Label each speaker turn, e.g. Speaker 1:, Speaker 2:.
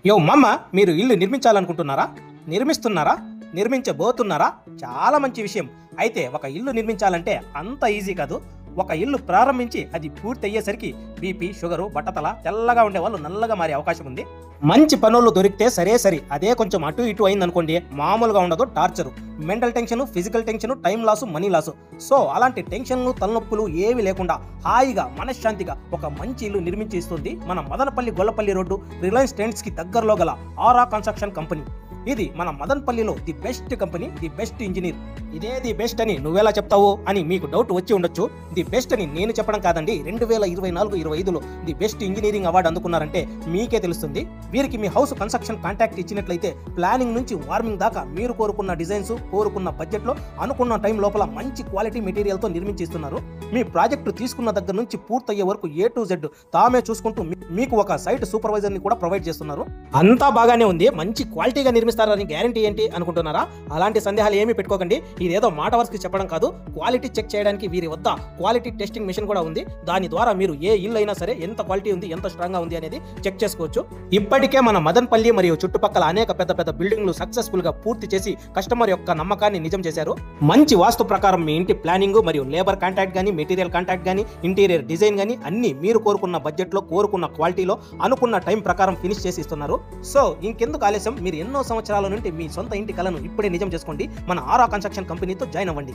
Speaker 1: యో మమ్మ, మీరు ఇల్లు నిర్మించాలనుకుంటున్నారా? నిర్మిస్తున్నారా? నిర్మించబోతున్నారా? చాలా మంచి విషయం. అయితే ఒక ఇల్లు నిర్మించాలంటే అంత ఈజీ కాదు. ఒక ఇల్లు ప్రారంభించి అది పూర్తి అయ్యేసరికి బీపీ, షుగరు, బట్టతల, తెల్లగా ఉండేవాళ్ళు నల్లగా మారే అవకాశం ఉంది. మంచి పనులు దొరికితే సరే, అదే కొంచెం అటు ఇటు అయిందనుకోండి, మామూలుగా ఉండదు. Torture, mental tension, physical tension, time loss, money loss. So అలాంటి టెన్షన్లు, తలనొప్పులు ఏవి లేకుండా హాయిగా మనశ్శాంతిగా ఒక మంచి ఇల్లు నిర్మించి ఇస్తుంది మన Madanapalle Gollapalli road Reliance trends కి దగ్గరలో గల ఆరా కన్స్ట్రక్షన్ కంపెనీ. ఇది మన మదనపల్లిలో the best company, the best engineer. ఇదే ది బెస్ట్ అని నువ్వెలా చెప్తావు అని మీకు డౌట్ వచ్చి ఉండొచ్చు. ది బెస్ట్ అని నేను చెప్పడం కాదండి, 2024-25లో ది బెస్ట్ ఇంజనీరింగ్ అవార్డు అందుకున్నారంటే మీకే తెలుస్తుంది. వీరికి మీ హౌస్ కన్స్ట్రక్షన్ కాంటాక్ట్ ఇచ్చినట్లయితే ప్లానింగ్ నుంచి వార్మింగ్ దాకా మీరు కోరుకున్న డిజైన్స్, కోరుకున్న బడ్జెట్లో, అనుకున్న టైం లోపల మంచి క్వాలిటీ మెటీరియల్తో నిర్మించిస్తున్నారు. మీ ప్రాజెక్టు తీసుకున్న దగ్గర నుంచి పూర్తయ్యే వరకు A to Z తామే చూసుకుంటూ మీకు ఒక సైట్ సూపర్వైజర్ని కూడా ప్రొవైడ్ చేస్తున్నారు. అంతా బాగానే ఉంది, మంచి క్వాలిటీగా నిర్మిస్తారని గ్యారంటీ ఏంటి అనుకుంటున్నారా? అలాంటి సందేహాలు ఏమీ పెట్టుకోకండి. ఇదేదో మాట వరకు చెప్పడం కాదు, క్వాలిటీ చెక్ చేయడానికి వీరి వద్ద క్వాలిటీ టెస్టింగ్ మిషన్ కూడా ఉంది. దాని ద్వారా మీరు ఏ ఇల్లు అయినా సరే ఎంత క్వాలిటీ ఉంది, ఎంత స్ట్రాంగ్ గా ఉంది అనేది చెక్ చేసుకోవచ్చు. ఇప్పటికే మన మదనపల్లి మరియు చుట్టుపక్కల అనేక పెద్ద బిల్డింగ్లు సక్సెస్ఫుల్ గా పూర్తి చేసి కస్టమర్ యొక్క నమ్మకాన్ని నిజం చేశారు. మంచి వాస్తు ప్రకారం మీ ఇంటి ప్లానింగ్ మరియు లేబర్ కాంటాక్ట్ గానీ, మెటీరియల్ కాంటాక్ట్ గానీ, ఇంటీరియర్ డిజైన్ గానీ అన్ని మీరు కోరుకున్న బడ్జెట్ లో, కోరుకున్న క్వాలిటీలో, అనుకున్న టైం ప్రకారం ఫినిష్ చేసి ఇస్తున్నారు. సో ఇంకెందుకు ఆలస్యం, మీరు ఎన్నో సంవత్సరాల నుండి మీ సొంత ఇంటి కలను ఇప్పుడే నిజం చేసుకోండి. మన ఆరా కన్స్ట్రక్షన్ కంపెనీతో జాయిన్ అవ్వండి.